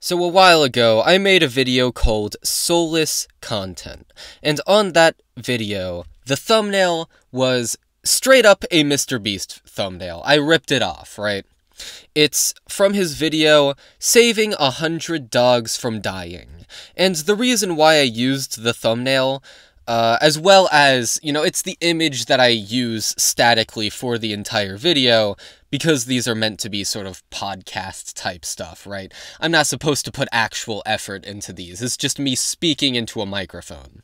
So a while ago, I made a video called Soulless Content, and on that video, the thumbnail was straight up a MrBeast thumbnail. I ripped it off, right? It's from his video, Saving 100 Dogs from Dying, and the reason why I used the thumbnail, as well as, it's the image that I use statically for the entire video, because these are meant to be sort of podcast-type stuff, right? I'm not supposed to put actual effort into these. It's just me speaking into a microphone.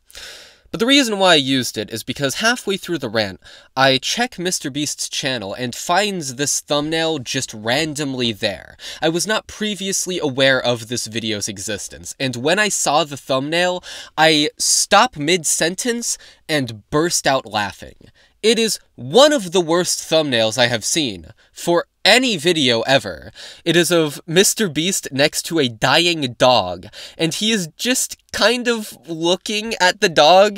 But the reason why I used it is because halfway through the rant, I check MrBeast's channel and finds this thumbnail just randomly there. I was not previously aware of this video's existence, and when I saw the thumbnail, I stopped mid-sentence and burst out laughing. It is one of the worst thumbnails I have seen for any video ever. It is of MrBeast next to a dying dog, and he is just kind of looking at the dog,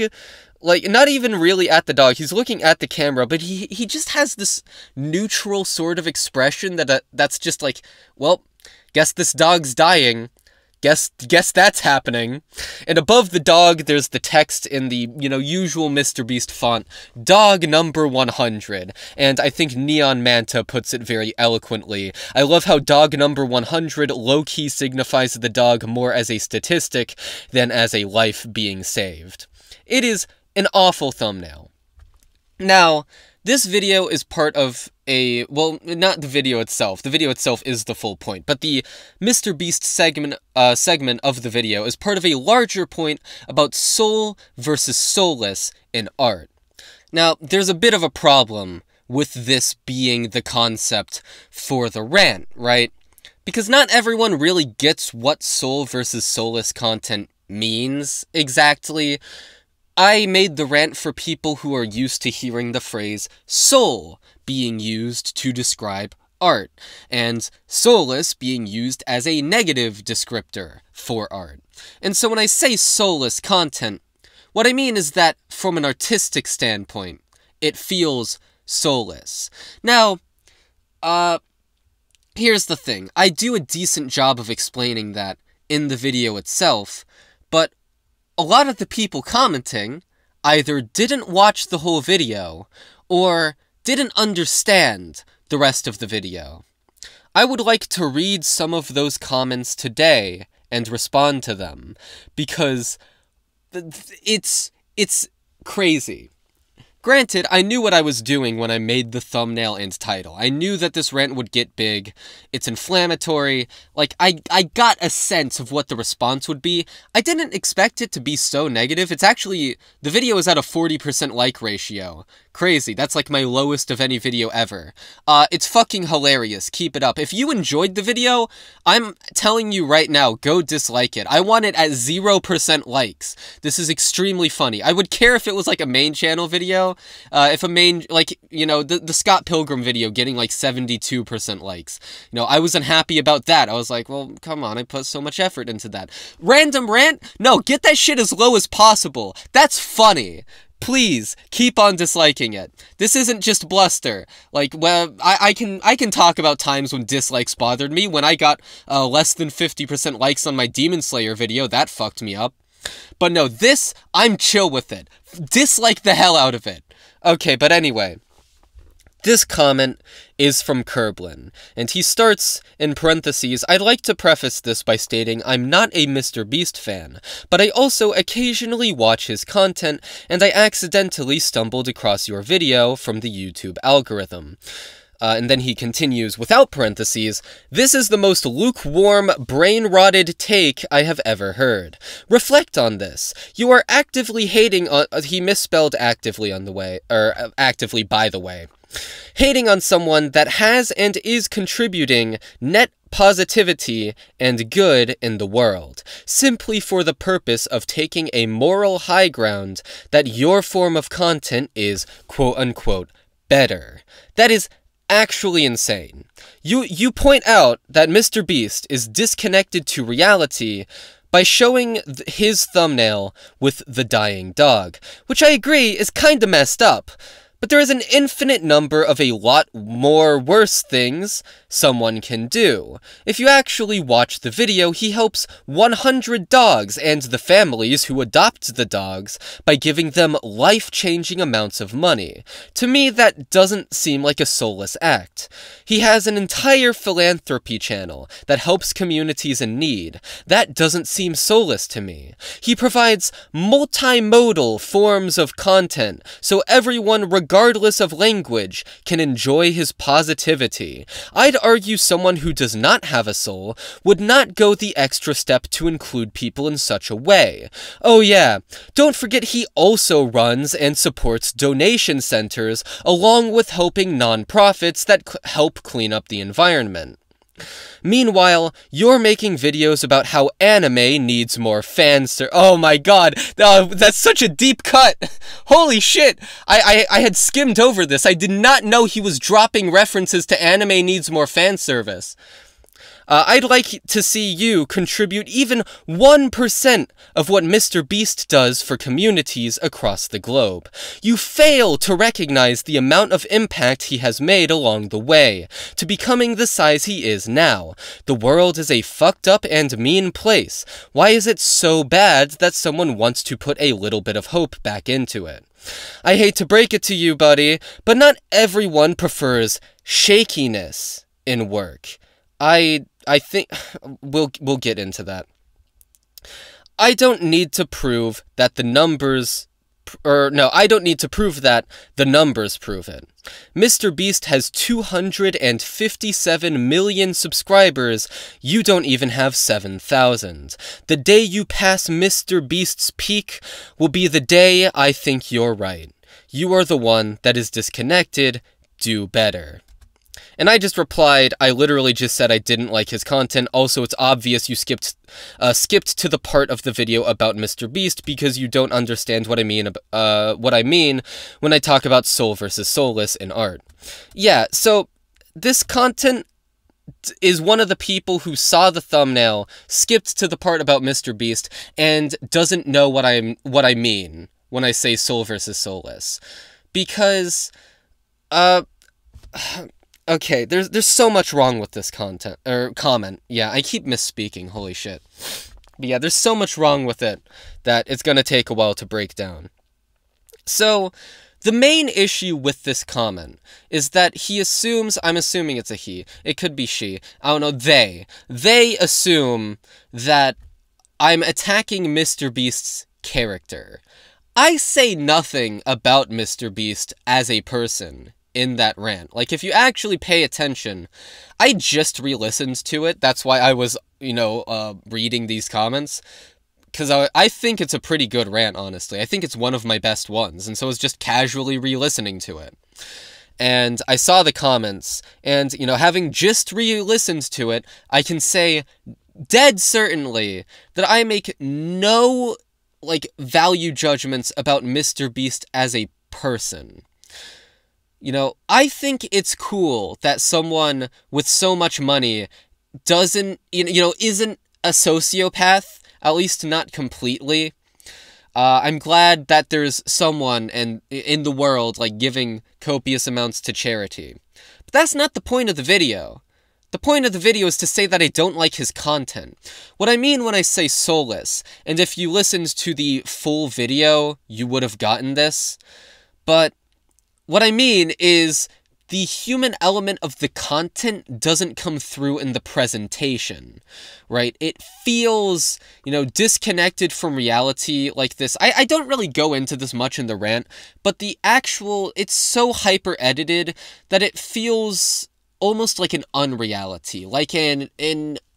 like, not even really at the dog, he's looking at the camera, but he just has this neutral sort of expression that's just like, well, guess this dog's dying. Guess that's happening. And above the dog, there's the text in the, usual MrBeast font, dog number 100. And I think Neon Manta puts it very eloquently. I love how dog number 100 low-key signifies the dog more as a statistic than as a life being saved. It is an awful thumbnail. Now, this video is part of well, not the video itself. The video itself is the full point, but the MrBeast segment of the video is part of a larger point about soul versus soulless in art. Now, there's a bit of a problem with this being the concept for the rant, right? Because not everyone really gets what soul versus soulless content means exactly. I made the rant for people who are used to hearing the phrase soul being used to describe art, and soulless being used as a negative descriptor for art. And so when I say soulless content, what I mean is that from an artistic standpoint, it feels soulless. Now, here's the thing. I do a decent job of explaining that in the video itself, but a lot of the people commenting either didn't watch the whole video, or didn't understand the rest of the video. I would like to read some of those comments today and respond to them, because it's crazy. Granted, I knew what I was doing when I made the thumbnail and title. I knew that this rant would get big. It's inflammatory. Like, I got a sense of what the response would be. I didn't expect it to be so negative. It's actually, the video is at a 40% like ratio. Crazy. That's like my lowest of any video ever. It's fucking hilarious. Keep it up. If you enjoyed the video, I'm telling you right now, go dislike it. I want it at 0% likes. This is extremely funny. I would care if it was like a main channel video. If a main, like, the Scott Pilgrim video getting like 72% likes. I was unhappy about that. I was like, well, come on, I put so much effort into that. Random rant? No, get that shit as low as possible. That's funny. Please, keep on disliking it. This isn't just bluster. Like, well, I can talk about times when dislikes bothered me. When I got less than 50% likes on my Demon Slayer video, that fucked me up. But no, this, I'm chill with it. Dislike the hell out of it. Okay, but anyway. This comment is from Kerblin, and he starts, in parentheses, I'd like to preface this by stating I'm not a MrBeast fan, but I also occasionally watch his content, and I accidentally stumbled across your video from the YouTube algorithm. And then he continues, without parentheses, this is the most lukewarm, brain-rotted take I have ever heard. Reflect on this. You are actively hating on... he misspelled actively on the way, or actively by the way. Hating on someone that has and is contributing net positivity and good in the world, simply for the purpose of taking a moral high ground that your form of content is, quote-unquote, better. That is actually insane. You point out that MrBeast is disconnected to reality by showing his thumbnail with the dying dog, which I agree is kinda messed up. But there is an infinite number of a lot more worse things someone can do. If you actually watch the video, he helps 100 dogs and the families who adopt the dogs by giving them life-changing amounts of money. To me, that doesn't seem like a soulless act. He has an entire philanthropy channel that helps communities in need. That doesn't seem soulless to me. He provides multimodal forms of content so everyone, regardless of language, can enjoy his positivity. I'd argue someone who does not have a soul would not go the extra step to include people in such a way. Oh yeah, don't forget he also runs and supports donation centers along with helping nonprofits that help clean up the environment. Meanwhile, you're making videos about how anime needs more fans. Oh my god, that's such a deep cut! Holy shit! I had skimmed over this. I did not know he was dropping references to anime needs more fan service. I'd like to see you contribute even 1% of what Mr. Beast does for communities across the globe. You fail to recognize the amount of impact he has made along the way, to becoming the size he is now. The world is a fucked up and mean place. Why is it so bad that someone wants to put a little bit of hope back into it? I hate to break it to you, buddy, but not everyone prefers shakiness in work. I think we'll get into that. I don't need to prove that the numbers I don't need to prove that the numbers prove it. Mr. Beast has 257 million subscribers. You don't even have 7,000. The day you pass Mr. Beast's peak will be the day I think you're right. You are the one that is disconnected. Do better. And I just replied, I literally just said I didn't like his content. Also, it's obvious you skipped to the part of the video about Mr. Beast because you don't understand what I mean when I talk about soul versus soulless in art. Yeah, so this content is one of the people who saw the thumbnail, skipped to the part about Mr. Beast, and doesn't know what I mean when I say soul versus soulless. Because, okay, there's so much wrong with this comment. Yeah, I keep misspeaking, holy shit. But yeah, there's so much wrong with it that it's gonna take a while to break down. So, the main issue with this comment is that he assumes, I'm assuming it's a he, it could be she, I don't know, they assume that I'm attacking Mr. Beast's character. I say nothing about Mr. Beast as a person in that rant. Like, if you actually pay attention, I just re-listened to it. That's why I was, reading these comments. Because I think it's a pretty good rant, honestly. I think it's one of my best ones. And so I was just casually re-listening to it. And I saw the comments. And, having just re-listened to it, I can say dead certainly that I make no, value judgments about Mr. Beast as a person. I think it's cool that someone with so much money isn't a sociopath, at least not completely. I'm glad that there's someone in the world, giving copious amounts to charity. But that's not the point of the video. The point of the video is to say that I don't like his content. What I mean when I say soulless, and if you listened to the full video, you would have gotten this, but what I mean is the human element of the content doesn't come through in the presentation, right? It feels, disconnected from reality like this. I don't really go into this much in the rant, but it's so hyper-edited that it feels almost like an unreality, like an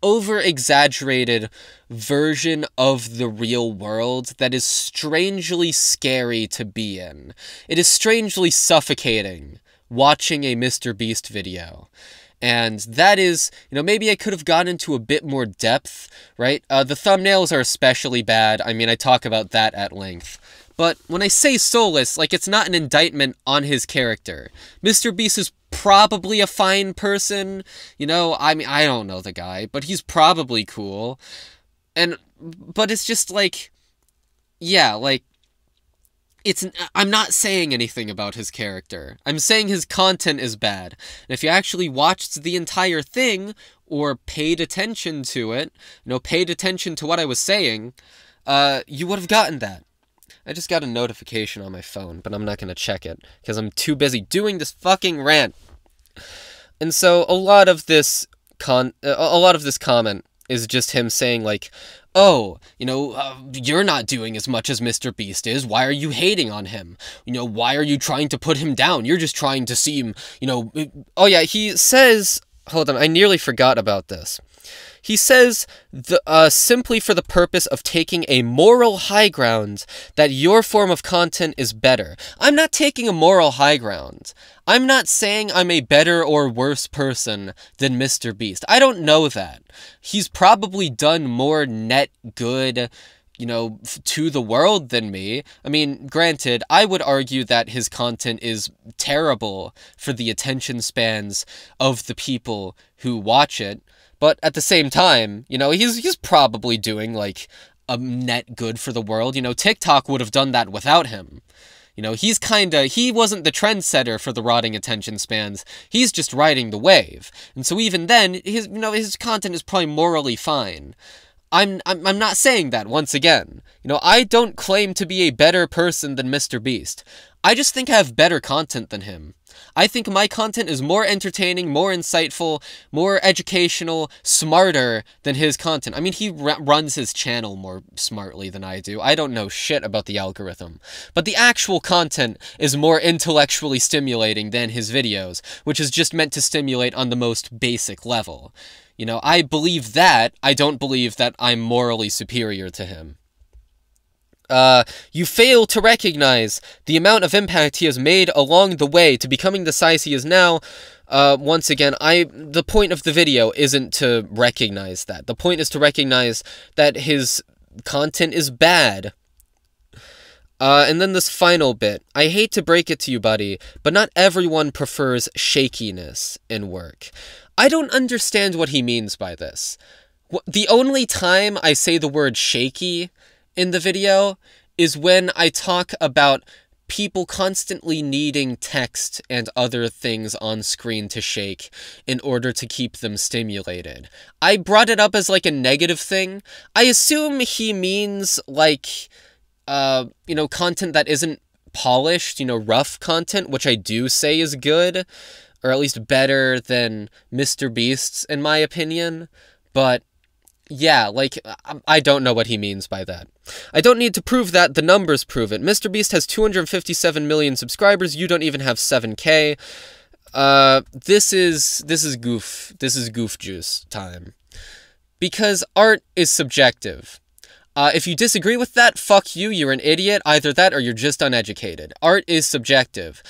over-exaggerated version of the real world that is strangely scary to be in. It is strangely suffocating watching a Mr. Beast video. And that is, maybe I could have gone into a bit more depth, right? The thumbnails are especially bad. I mean, I talk about that at length. But when I say soulless, it's not an indictment on his character. Mr. Beast is probably a fine person, I mean, I don't know the guy, but he's probably cool. But it's just yeah, I'm not saying anything about his character. I'm saying his content is bad. And if you actually watched the entire thing, or paid attention to it, paid attention to what I was saying, you would have gotten that. I just got a notification on my phone, but I'm not going to check it, because I'm too busy doing this fucking rant. And so, a lot of this comment is just him saying, like, oh, you're not doing as much as Mr. Beast is. Why are you hating on him? Why are you trying to put him down? You're just trying to seem, Oh yeah, he says, hold on, I nearly forgot about this. He says, simply for the purpose of taking a moral high ground, that your form of content is better. I'm not taking a moral high ground. I'm not saying I'm a better or worse person than Mr. Beast. I don't know that. He's probably done more net good, to the world than me. I mean, granted, I would argue that his content is terrible for the attention spans of the people who watch it. But at the same time, he's probably doing, like, a net good for the world. TikTok would have done that without him. He wasn't the trendsetter for the rotting attention spans. He's just riding the wave. And so even then, his content is probably morally fine. I'm not saying that, once again. I don't claim to be a better person than Mr. Beast. I just think I have better content than him. I think my content is more entertaining, more insightful, more educational, smarter than his content. I mean, he runs his channel more smartly than I do. I don't know shit about the algorithm. But the actual content is more intellectually stimulating than his videos, which is just meant to stimulate on the most basic level. I believe that. I don't believe that I'm morally superior to him. You fail to recognize the amount of impact he has made along the way to becoming the size he is now. Once again, the point of the video isn't to recognize that. The point is to recognize that his content is bad. And then this final bit. I hate to break it to you, buddy, but not everyone prefers shakiness in work. I don't understand what he means by this. The only time I say the word shaky in the video is when I talk about people constantly needing text and other things on screen to shake in order to keep them stimulated. I brought it up as like a negative thing. I assume he means like, content that isn't polished, rough content, which I do say is good, or at least better than Mr. Beast's, in my opinion, but yeah, like, I don't know what he means by that. I don't need to prove that, the numbers prove it. Mr. Beast has 257 million subscribers, you don't even have 7K. This is goof juice time. Because art is subjective. If you disagree with that, fuck you, you're an idiot, either that or you're just uneducated. Art is subjective.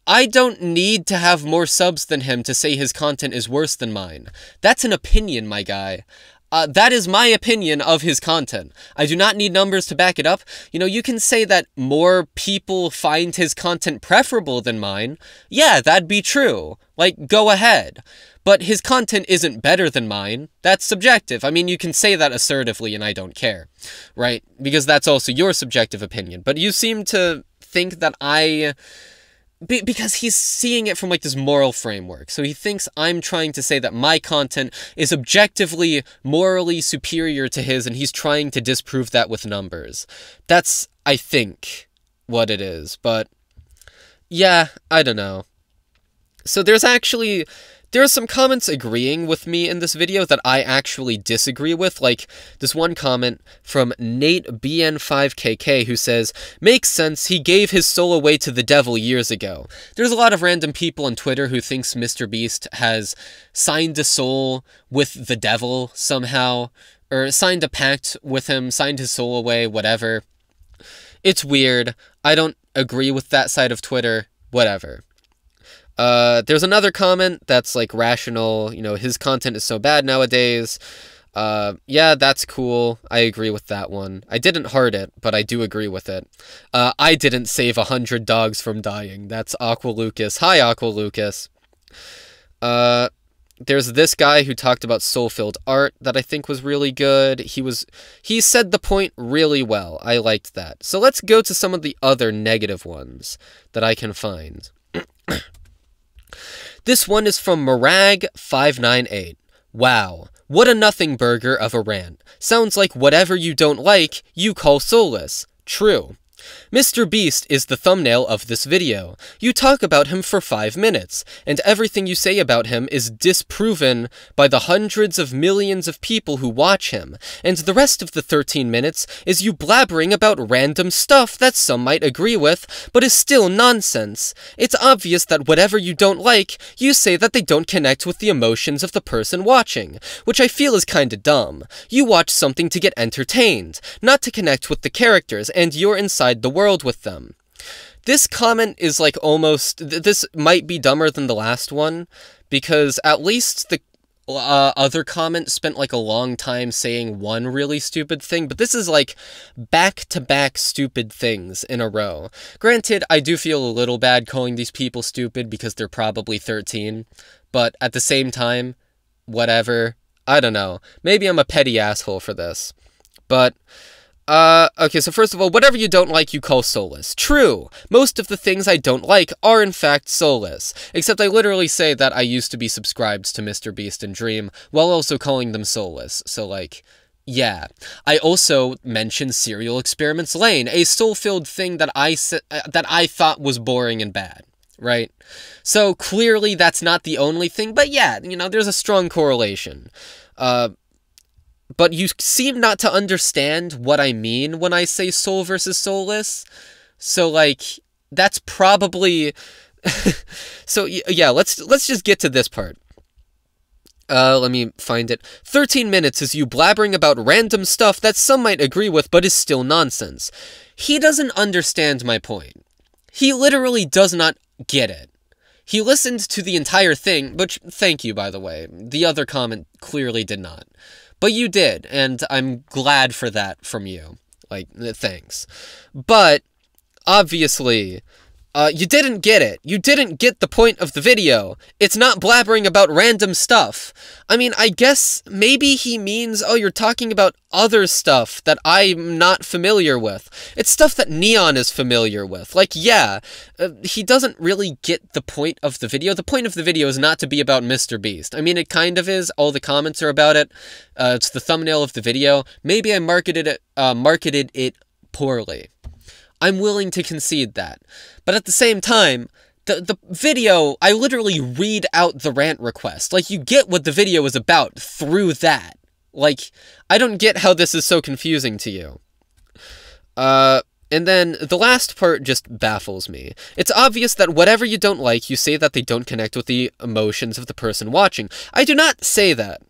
I don't need to have more subs than him to say his content is worse than mine. That's an opinion, my guy. That is my opinion of his content. I do not need numbers to back it up. You can say that more people find his content preferable than mine. Yeah, that'd be true. Like, go ahead. But his content isn't better than mine. That's subjective. I mean, you can say that assertively and I don't care. Right? Because that's also your subjective opinion. But you seem to think that because he's seeing it from, like, this moral framework. So he thinks I'm trying to say that my content is objectively, morally superior to his, and he's trying to disprove that with numbers. That's, I think, what it is. But, yeah, I don't know. So there are some comments agreeing with me in this video that I actually disagree with, like this one comment from NateBN5KK who says, "Makes sense, he gave his soul away to the devil years ago." There's a lot of random people on Twitter who thinks Mr. Beast has signed a soul with the devil somehow, or signed a pact with him, signed his soul away, whatever. It's weird. I don't agree with that side of Twitter, whatever. There's another comment that's, like, rational, his content is so bad nowadays. Yeah, that's cool. I agree with that one. I didn't heart it, but I do agree with it. I didn't save 100 dogs from dying. That's Aqua Lucas. Hi, Aqua Lucas. There's this guy who talked about soul-filled art that I think was really good. He said the point really well. I liked that. So let's go to some of the other negative ones that I can find. This one is from Marag598. Wow, what a nothing burger of a rant. Sounds like whatever you don't like, you call soulless. True. Mr. Beast is the thumbnail of this video. You talk about him for 5 minutes, and everything you say about him is disproven by the hundreds of millions of people who watch him, and the rest of the 13 minutes is you blabbering about random stuff that some might agree with, but is still nonsense. It's obvious that whatever you don't like, you say that they don't connect with the emotions of the person watching, which I feel is kinda dumb. You watch something to get entertained, not to connect with the characters, and you're inside the world with them. This comment is like this might be dumber than the last one, because at least the other comment spent like a long time saying one really stupid thing, but this is like back-to-back stupid things in a row. Granted, I do feel a little bad calling these people stupid because they're probably 13, but at the same time, whatever. I don't know. Maybe I'm a petty asshole for this. But okay, so first of all, whatever you don't like, you call soulless. True! Most of the things I don't like are in fact soulless. Except I literally say that I used to be subscribed to Mr. Beast and Dream, while also calling them soulless. So, like, yeah. I also mentioned Serial Experiments Lane, a soul-filled thing that I thought was boring and bad. Right? So, clearly that's not the only thing, but yeah, you know, there's a strong correlation. But you seem not to understand what I mean when I say soul versus soulless. So, like, that's probably... So, yeah, let's just get to this part. Let me find it. 13 minutes is you blabbering about random stuff that some might agree with, but is still nonsense. He doesn't understand my point. He literally does not get it. He listened to the entire thing, which, thank you, by the way. The other comment clearly did not. But you did, and I'm glad for that from you. Like, thanks. But, obviously, you didn't get it. You didn't get the point of the video. It's not blabbering about random stuff. I mean, I guess maybe he means, oh, you're talking about other stuff that I'm not familiar with. It's stuff that Neon is familiar with. Like, yeah, he doesn't really get the point of the video. The point of the video is not to be about Mr. Beast. I mean, it kind of is. All the comments are about it. It's the thumbnail of the video. Maybe I marketed it poorly. I'm willing to concede that. But at the same time, the video, I literally read out the rant request. Like, you get what the video is about through that. Like, I don't get how this is so confusing to you. And then the last part just baffles me. It's obvious that whatever you don't like, you say that they don't connect with the emotions of the person watching. I do not say that.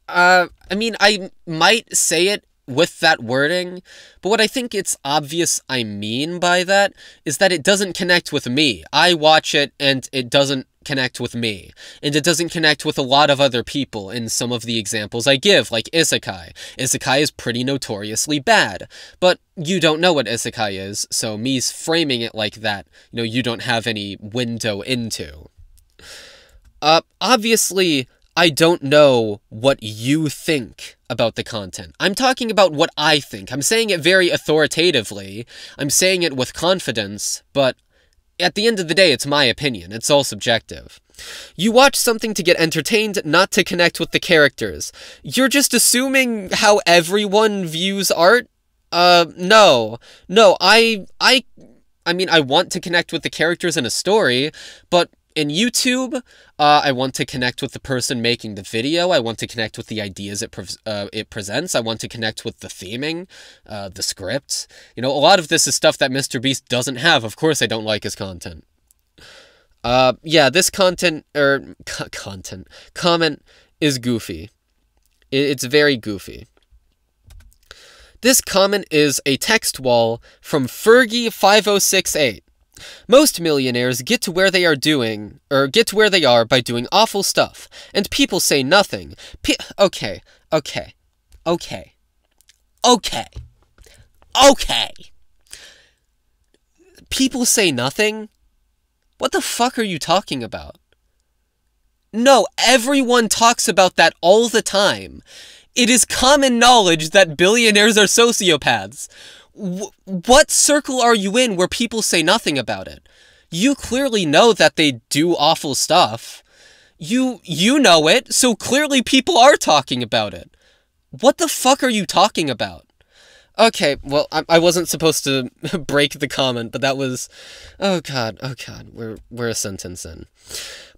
I mean, I might say it with that wording, but what I think it's obvious I mean by that is that it doesn't connect with me. I watch it and it doesn't connect with me, and it doesn't connect with a lot of other people in some of the examples I give, like Isekai. Isekai is pretty notoriously bad, but you don't know what Isekai is, so me framing it like that, you know, you don't have any window into. Obviously, I don't know what you think about the content. I'm talking about what I think. I'm saying it very authoritatively. I'm saying it with confidence, but at the end of the day, it's my opinion. It's all subjective. You watch something to get entertained, not to connect with the characters. You're just assuming how everyone views art? No. No, I mean, I want to connect with the characters in a story, but in YouTube, I want to connect with the person making the video. I want to connect with the ideas it presents. I want to connect with the theming, the script. You know, a lot of this is stuff that Mr. Beast doesn't have. Of course I don't like his content. Yeah, this comment is goofy. It's very goofy. This comment is a text wall from Fergie5068. Most millionaires get to where they are by doing awful stuff, and people say nothing. Okay. People say nothing? What the fuck are you talking about? No, everyone talks about that all the time. It is common knowledge that billionaires are sociopaths. What circle are you in where people say nothing about it? You clearly know that they do awful stuff. You know it, so clearly people are talking about it. What the fuck are you talking about? Okay, well, I wasn't supposed to break the comment, but that was... Oh god, we're a sentence in.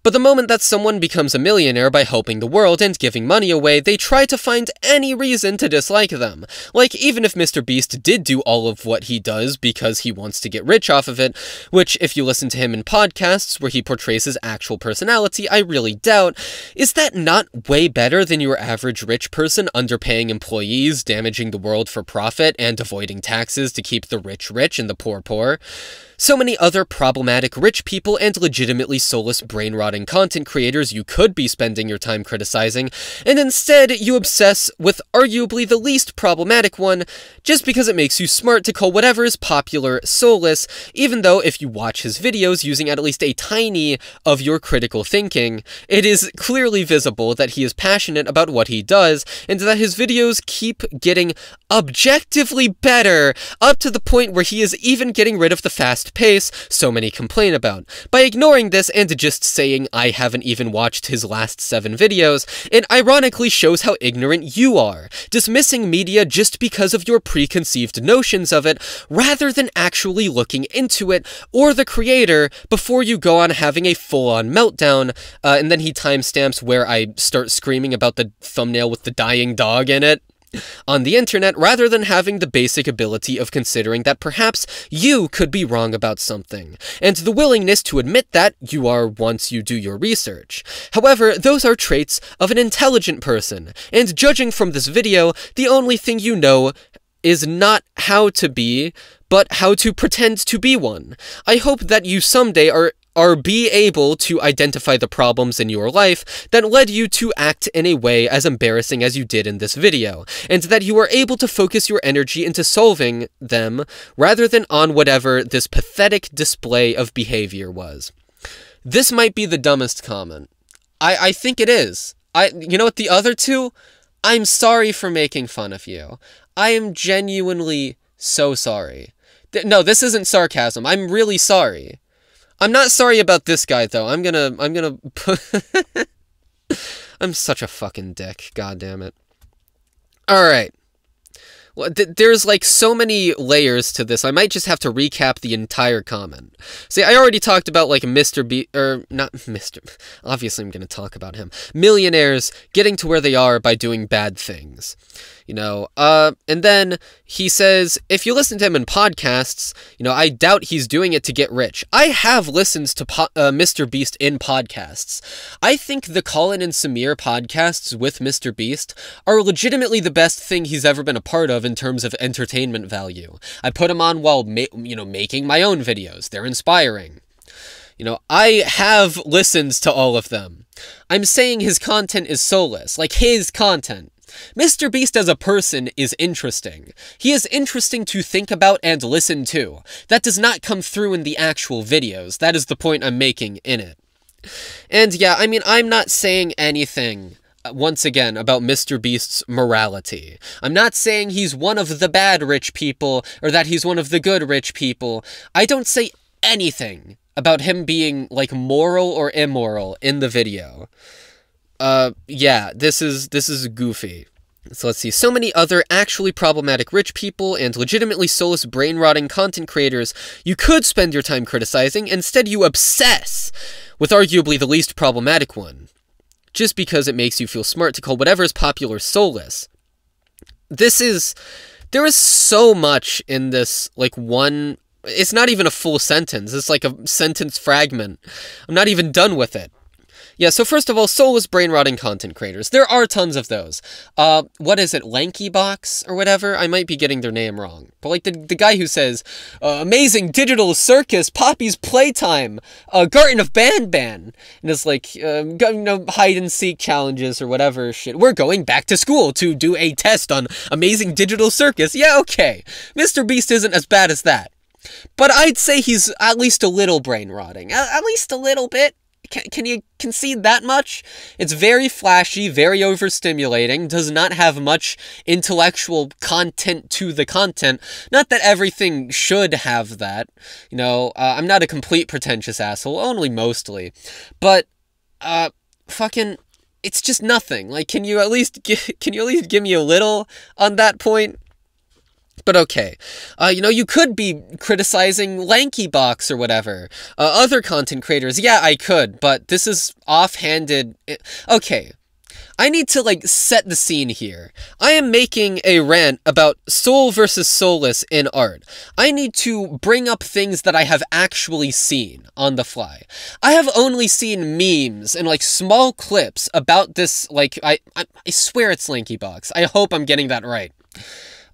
But the moment that someone becomes a millionaire by helping the world and giving money away, they try to find any reason to dislike them. Like, even if Mr. Beast did do all of what he does because he wants to get rich off of it, which, if you listen to him in podcasts where he portrays his actual personality, I really doubt, is that not way better than your average rich person underpaying employees, damaging the world for profit, and avoiding taxes to keep the rich rich and the poor poor? So many other problematic rich people and legitimately soulless brain-rotting content creators you could be spending your time criticizing, and instead you obsess with arguably the least problematic one, just because it makes you smart to call whatever is popular soulless, even though if you watch his videos using at least a tiny of your critical thinking, it is clearly visible that he is passionate about what he does, and that his videos keep getting objectively better, up to the point where he is even getting rid of the fast pace so many complain about. By ignoring this and just saying I haven't even watched his last 7 videos, it ironically shows how ignorant you are, dismissing media just because of your preconceived notions of it, rather than actually looking into it, or the creator, before you go on having a full-on meltdown, and then he timestamps where I start screaming about the thumbnail with the dying dog in it on the internet, rather than having the basic ability of considering that perhaps you could be wrong about something, and the willingness to admit that you are once you do your research. However, those are traits of an intelligent person, and judging from this video, the only thing you know is not how to be, but how to pretend to be one. I hope that you someday are be able to identify the problems in your life that led you to act in a way as embarrassing as you did in this video, and that you are able to focus your energy into solving them, rather than on whatever this pathetic display of behavior was. This might be the dumbest comment. I think it is. You know what, the other two? I'm sorry for making fun of you. I am genuinely so sorry. No, this isn't sarcasm. I'm really sorry. I'm not sorry about this guy, though. I'm gonna put... I'm such a fucking dick. God damn it. Alright. Well, there's, like, so many layers to this. I might just have to recap the entire comment. See, I already talked about, like, Mr. B... not Mr... Obviously, I'm gonna talk about him. Millionaires getting to where they are by doing bad things. You know, and then he says, if you listen to him in podcasts, you know, I doubt he's doing it to get rich. I have listened to Mr. Beast in podcasts. I think the Colin and Samir podcasts with Mr. Beast are legitimately the best thing he's ever been a part of in terms of entertainment value. I put them on while, making my own videos. They're inspiring. You know, I have listened to all of them. I'm saying his content is soulless, like his content. Mr. Beast as a person is interesting. He is interesting to think about and listen to. That does not come through in the actual videos. That is the point I'm making in it. And yeah, I mean, I'm not saying anything, once again, about Mr. Beast's morality. I'm not saying he's one of the bad rich people, or that he's one of the good rich people. I don't say anything about him being, like, moral or immoral in the video. Yeah, this is goofy. So let's see. So many other actually problematic rich people and legitimately soulless brain-rotting content creators you could spend your time criticizing, instead you obsess with arguably the least problematic one, just because it makes you feel smart to call whatever is popular soulless. There is so much in this, like, one... It's not even a full sentence. It's like a sentence fragment. I'm not even done with it. Yeah, so first of all, soulless brain-rotting content creators. There are tons of those. What is it, Lankybox or whatever? I might be getting their name wrong. But, like, the guy who says, amazing digital circus, Poppy's Playtime, Garten of Banban, and it's like, hide-and-seek challenges or whatever shit. We're going back to school to do a test on amazing digital circus. Yeah, okay. Mr. Beast isn't as bad as that. But I'd say he's at least a little brain-rotting. At least a little bit. Can you concede that much? It's very flashy, very overstimulating, does not have much intellectual content to the content. Not that everything should have that. You know, I'm not a complete pretentious asshole, only mostly. But, fucking, it's just nothing. Like, can you at least give me a little on that point? But okay, you know, you could be criticizing LankyBox or whatever. Other content creators, yeah, I could, but this is offhanded. Okay, I need to, like, set the scene here. I am making a rant about soul versus soulless in art. I need to bring up things that I have actually seen on the fly. I have only seen memes and, like, small clips about this, like, I swear it's LankyBox. I hope I'm getting that right.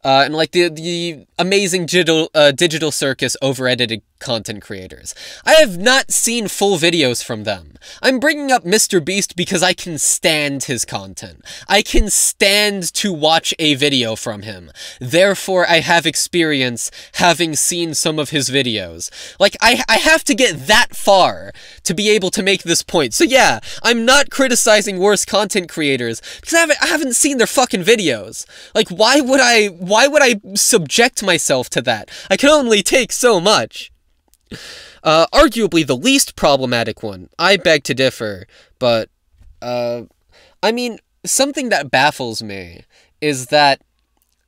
And like the amazing digital circus over-edited content creators. I have not seen full videos from them. I'm bringing up Mr. Beast because I can stand his content. I can stand to watch a video from him. Therefore, I have experience having seen some of his videos. Like, I have to get that far to be able to make this point. So yeah, I'm not criticizing worse content creators because I haven't seen their fucking videos. Like, why would I subject myself to that? I can only take so much. Arguably the least problematic one. I beg to differ, but, I mean, something that baffles me is that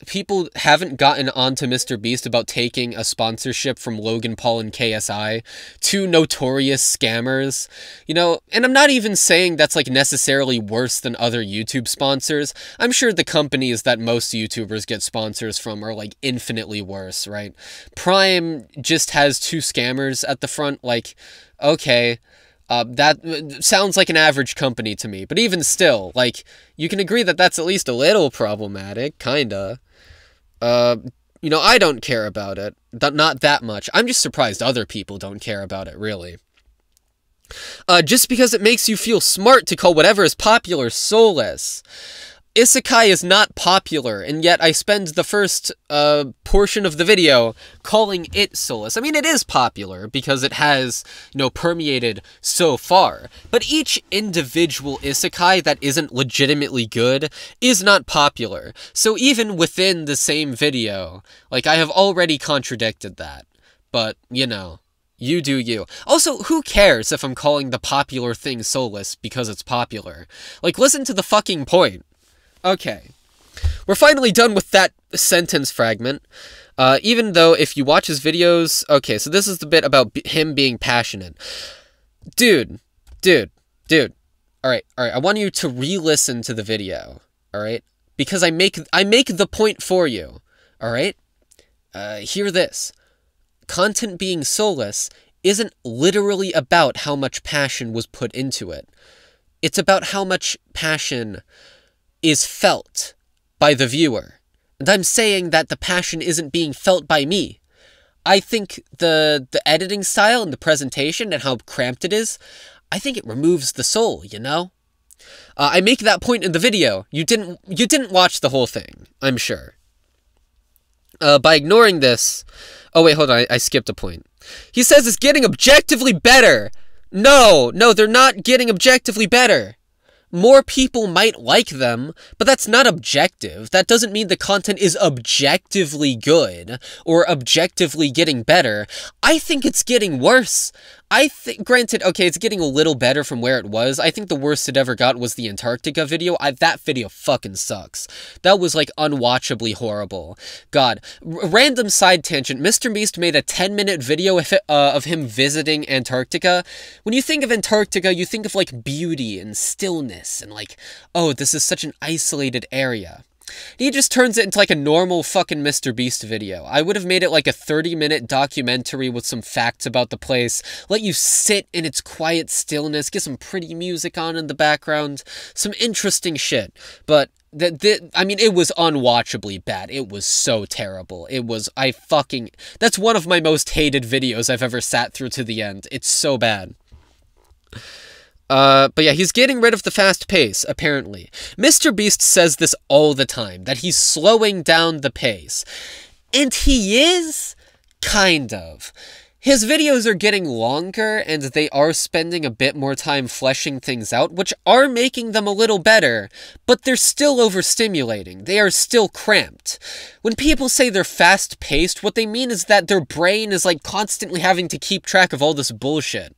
people haven't gotten onto Mr. Beast about taking a sponsorship from Logan Paul and KSI, two notorious scammers, you know, and I'm not even saying that's, like, necessarily worse than other YouTube sponsors. I'm sure the companies that most YouTubers get sponsors from are, like, infinitely worse, right? Prime just has two scammers at the front, like, okay, that sounds like an average company to me, but even still, like, you can agree that that's at least a little problematic, kinda. You know, I don't care about it. Not that much. I'm just surprised other people don't care about it, really. Just because it makes you feel smart to call whatever is popular soulless. Isekai is not popular, and yet I spend the first, portion of the video calling it soulless. I mean, it is popular, because it has, you know, permeated so far. But each individual isekai that isn't legitimately good is not popular. So even within the same video, like, I have already contradicted that. But, you know, you do you. Also, who cares if I'm calling the popular thing soulless because it's popular? Like, listen to the fucking point. Okay, we're finally done with that sentence fragment, even though if you watch his videos, okay, so this is the bit about him being passionate. Dude, alright, I want you to re-listen to the video, alright, because I make the point for you, alright, hear this. Content being soulless isn't literally about how much passion was put into it. It's about how much passion is felt by the viewer. And I'm saying that the passion isn't being felt by me. I think the editing style and the presentation and how cramped it is, I think it removes the soul, you know? I make that point in the video. You didn't watch the whole thing, I'm sure. By ignoring this... Oh wait, hold on, I skipped a point. He says it's getting objectively better! No, they're not getting objectively better. More people might like them, but that's not objective. That doesn't mean the content is objectively good, or objectively getting better. I think it's getting worse. Granted, okay, it's getting a little better from where it was. I think the worst it ever got was the Antarctica video. That video fucking sucks. That was, like, unwatchably horrible. God. Random side tangent. Mr. Beast made a 10-minute video of him visiting Antarctica. When you think of Antarctica, you think of, like, beauty and stillness and, like, oh, this is such an isolated area. He just turns it into, like, a normal fucking Mr. Beast video. I would have made it, like, a 30-minute documentary with some facts about the place, let you sit in its quiet stillness, get some pretty music on in the background, some interesting shit. But, I mean, it was unwatchably bad. It was so terrible. That's one of my most hated videos I've ever sat through to the end. It's so bad. But yeah, he's getting rid of the fast pace, apparently. Mr. Beast says this all the time, that he's slowing down the pace. And he is? Kind of. His videos are getting longer, and they are spending a bit more time fleshing things out, which are making them a little better, but they're still overstimulating. They are still cramped. When people say they're fast-paced, what they mean is that their brain is, like, constantly having to keep track of all this bullshit.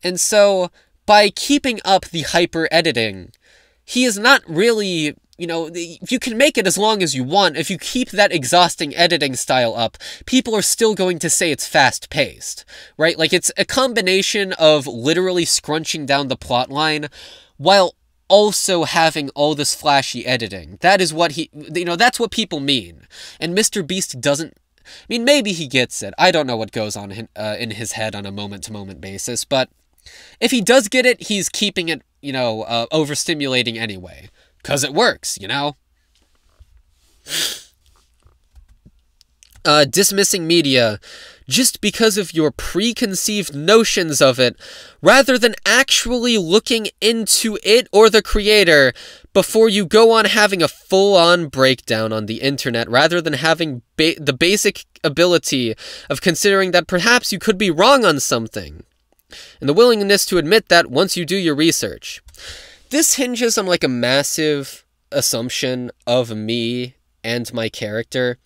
And so, by keeping up the hyper-editing, he is not really... You know, you can make it as long as you want. If you keep that exhausting editing style up, people are still going to say it's fast-paced, right? Like, it's a combination of literally scrunching down the plotline while also having all this flashy editing. That is what that's what people mean. And MrBeast doesn't... I mean, maybe he gets it. I don't know what goes on in his head on a moment-to-moment basis, but if he does get it, he's keeping it, overstimulating anyway. 'Cause it works, Dismissing media just because of your preconceived notions of it, rather than actually looking into it or the creator before you go on having a full-on breakdown on the internet, rather than having the basic ability of considering that perhaps you could be wrong on something, and the willingness to admit that once you do your research. This hinges on, like, a massive assumption of me and my character.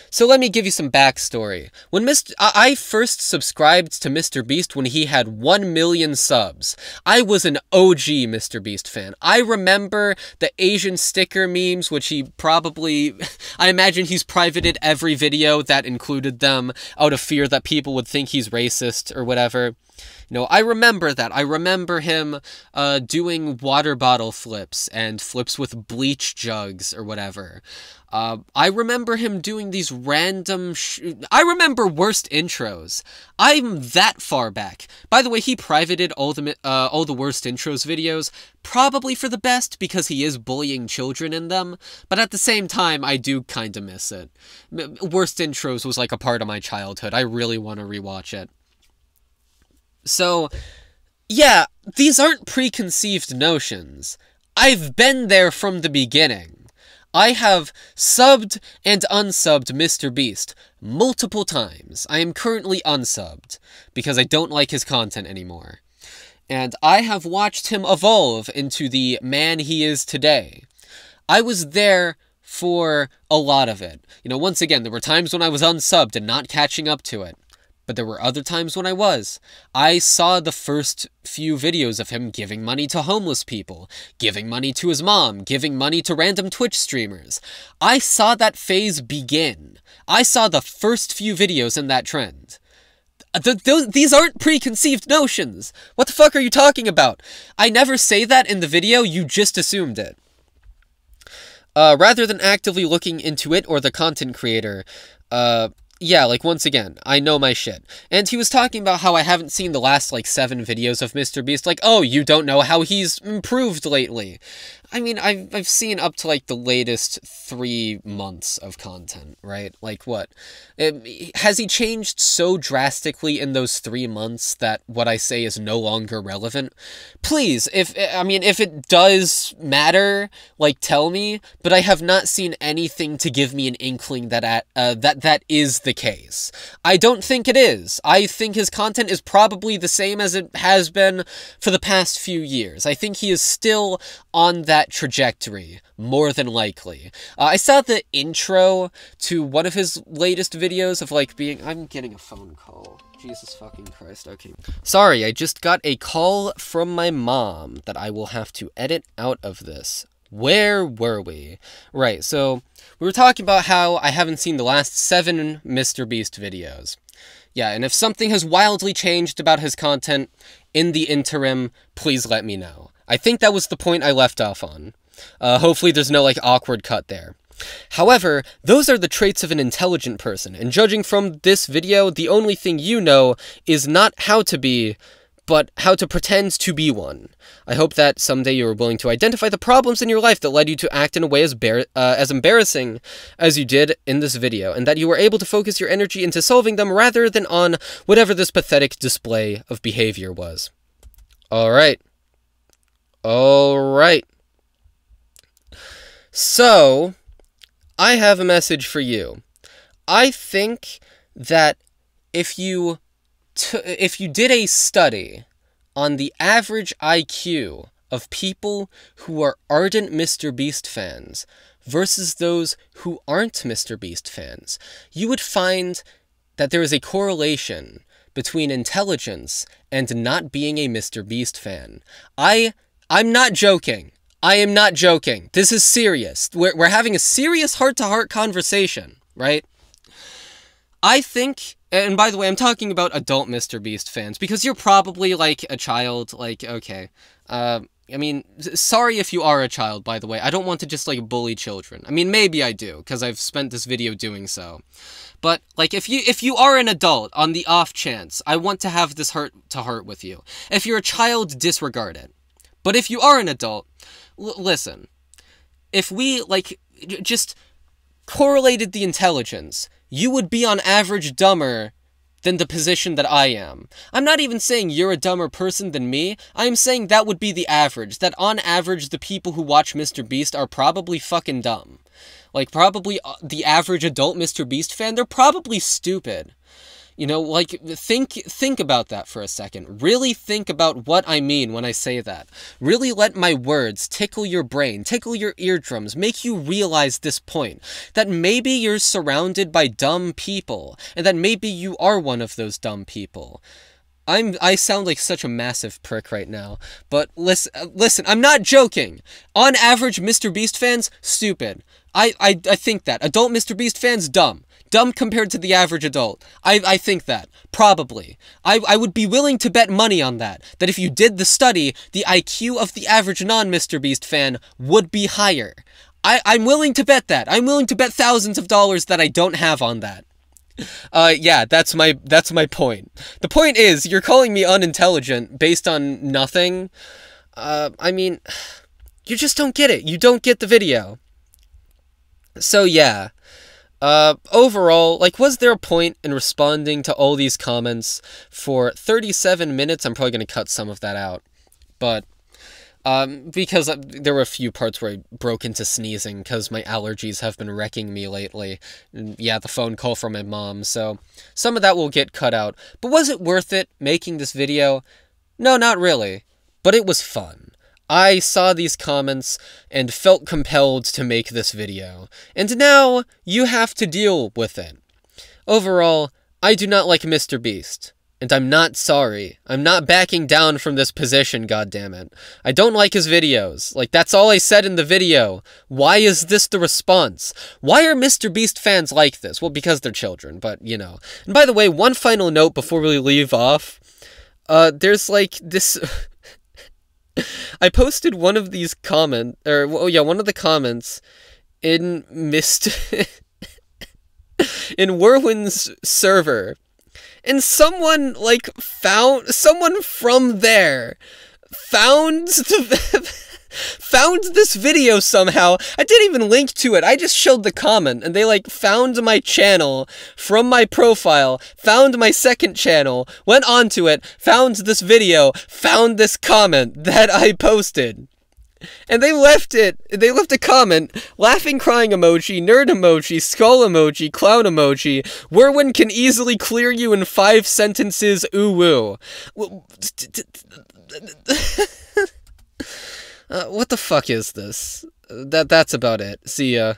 So let me give you some backstory. When I first subscribed to MrBeast when he had 1 million subs. I was an OG MrBeast fan. I remember the Asian sticker memes, which he probably... I imagine he's privated every video that included them out of fear that people would think he's racist or whatever. I remember that. I remember him doing water bottle flips and flips with bleach jugs or whatever. I remember him doing these random... I remember worst intros. I'm that far back. By the way, he privated all the worst intros videos, probably for the best because he is bullying children in them, but at the same time, I do kinda miss it. Worst intros was like a part of my childhood. I really want to rewatch it. So, yeah, these aren't preconceived notions. I've been there from the beginning. I have subbed and unsubbed MrBeast multiple times. I am currently unsubbed, because I don't like his content anymore. And I have watched him evolve into the man he is today. I was there for a lot of it. Once again, there were times when I was unsubbed and not catching up to it. But there were other times when I was. I saw the first few videos of him giving money to homeless people, giving money to his mom, giving money to random Twitch streamers. I saw that phase begin. I saw the first few videos in that trend. These aren't preconceived notions. What the fuck are you talking about? I never say that in the video, you just assumed it. Rather than actively looking into it or the content creator, yeah, like, once again, I know my shit. And he was talking about how I haven't seen the last, 7 videos of MrBeast. Like, oh, you don't know how he's improved lately. I mean, I've seen up to, the latest 3 months of content, right? Like, what? Has he changed so drastically in those 3 months that what I say is no longer relevant? Please, if it does matter, tell me, but I have not seen anything to give me an inkling that that is the case. I don't think it is. I think his content is probably the same as it has been for the past few years. I think he is still on that trajectory, more than likely. I saw the intro to one of his latest videos of, I'm getting a phone call. Jesus fucking Christ, okay. Sorry, I just got a call from my mom that I will have to edit out of this. Where were we? Right, so we were talking about how I haven't seen the last 7 MrBeast videos. Yeah, and if something has wildly changed about his content in the interim, please let me know. I think that was the point I left off on. Hopefully there's no, awkward cut there. However, those are the traits of an intelligent person, and judging from this video, the only thing you know is not how to be, but how to pretend to be one. I hope that someday you are willing to identify the problems in your life that led you to act in a way as embarrassing as you did in this video, and that you were able to focus your energy into solving them rather than on whatever this pathetic display of behavior was. Alright. Alright. So, I have a message for you. I think that if you if you did a study on the average IQ of people who are ardent Mr. Beast fans versus those who aren't Mr. Beast fans, you would find that there is a correlation between intelligence and not being a Mr. Beast fan. I'm not joking. I am not joking. This is serious. We're having a serious heart-to-heart conversation, right? I think, and by the way, I'm talking about adult Mr. Beast fans, because you're probably, like, a child, like, okay. I mean, sorry if you are a child, by the way. I don't want to just, like, bully children. I mean, maybe I do, because I've spent this video doing so. But, like, if you are an adult, on the off chance, I want to have this heart-to-heart with you. If you're a child, disregard it. But if you are an adult, listen. If we, like, just correlated the intelligence, you would be on average dumber than the position that I am. I'm not even saying you're a dumber person than me. I'm saying that would be the average. That on average, the people who watch Mr. Beast are probably fucking dumb. Like, probably the average adult Mr. Beast fan, they're probably stupid. You know, like, think about that for a second. Really think about what I mean when I say that. Really let my words tickle your brain, tickle your eardrums, make you realize this point. That maybe you're surrounded by dumb people, and that maybe you are one of those dumb people. I sound like such a massive prick right now, but listen, I'm not joking. On average, Mr. Beast fans, stupid. I think that. Adult Mr. Beast fans, dumb. Dumb compared to the average adult. I think that. Probably. I would be willing to bet money on that. That if you did the study, the IQ of the average non-Mr. Beast fan would be higher. I'm willing to bet that. I'm willing to bet thousands of dollars that I don't have on that. Yeah, that's my point. The point is, you're calling me unintelligent based on nothing. I mean, you just don't get it. You don't get the video. So yeah. Overall, like, was there a point in responding to all these comments for 37 minutes? I'm probably going to cut some of that out, but, because there were a few parts where I broke into sneezing, because my allergies have been wrecking me lately, and yeah, the phone call from my mom, so some of that will get cut out. But was it worth it, making this video? No, not really, but it was fun. I saw these comments and felt compelled to make this video, and now you have to deal with it. Overall, I do not like Mr. Beast, and I'm not sorry. I'm not backing down from this position, goddammit. I don't like his videos. Like, that's all I said in the video. Why is this the response? Why are Mr. Beast fans like this? Well, because they're children, but, you know. And by the way, one final note before we leave off. There's, like, this... I posted one of these one of the comments in in Whirlwind's server, and someone, like, someone from there found this video somehow. I didn't even link to it. I just showed the comment, and they, like, found my channel from my profile, found my second channel, went onto it, found this video, found this comment that I posted. And they left a comment, laughing crying emoji, nerd emoji, skull emoji, clown emoji, Whirlwind can easily clear you in 5 sentences, ooh woo. What the fuck is this? That's about it. See ya.